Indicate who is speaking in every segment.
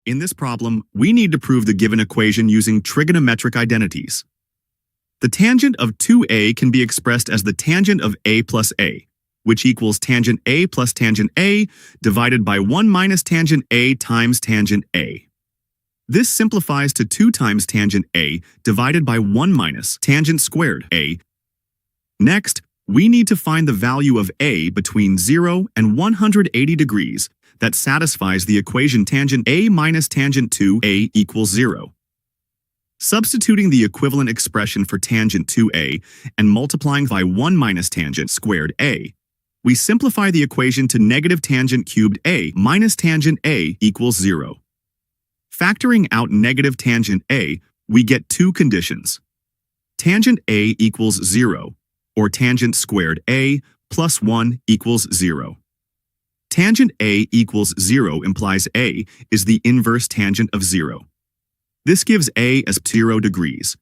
Speaker 1: In this problem, we need to prove the given equation using trigonometric identities. The tangent of 2a can be expressed as the tangent of a plus a, which equals tangent a plus tangent a divided by 1 minus tangent a times tangent a. This simplifies to 2 times tangent a divided by 1 minus tangent squared a. Next, we need to find the value of a between 0 and 180 degrees that satisfies the equation tangent a minus tangent 2a equals 0. Substituting the equivalent expression for tangent 2a and multiplying by 1 minus tangent squared a, we simplify the equation to negative tangent cubed a minus tangent a equals 0. Factoring out negative tangent a, we get two conditions. Tangent a equals 0, or tangent squared a plus 1 equals 0. Tangent a equals 0 implies a is the inverse tangent of 0. This gives a as 0 degrees.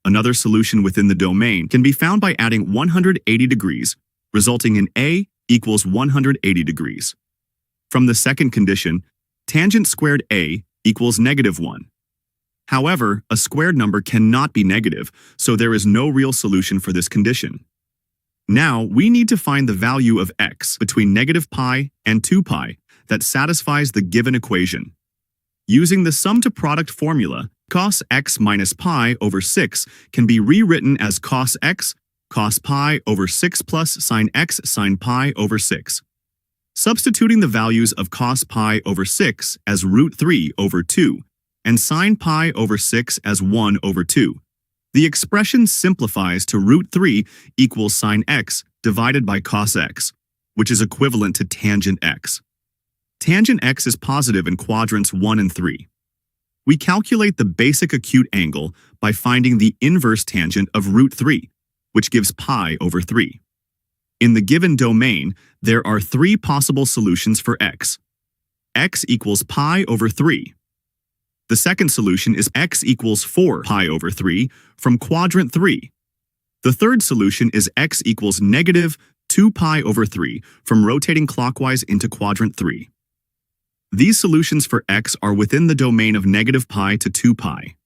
Speaker 1: Another solution within the domain can be found by adding 180 degrees, resulting in a equals 180 degrees. From the second condition, tangent squared a equals negative 1. However, a squared number cannot be negative, so there is no real solution for this condition. Now, we need to find the value of x between negative pi and 2 pi that satisfies the given equation. Using the sum to product formula, cos x minus pi over 6 can be rewritten as cos x, cos pi over 6 plus sine x sine pi over 6. Substituting the values of cos pi over 6 as root 3 over 2 and sine pi over 6 as 1 over 2, the expression simplifies to root 3 equals sine x divided by cos x, which is equivalent to tangent x. Tangent x is positive in quadrants 1 and 3. We calculate the basic acute angle by finding the inverse tangent of root 3, which gives pi over 3. In the given domain, there are 3 possible solutions for x. X equals pi over 3. The second solution is x equals 4 pi over 3 from quadrant 3. The third solution is x equals negative 2 pi over 3 from rotating clockwise into quadrant 3. These solutions for x are within the domain of negative pi to 2 pi.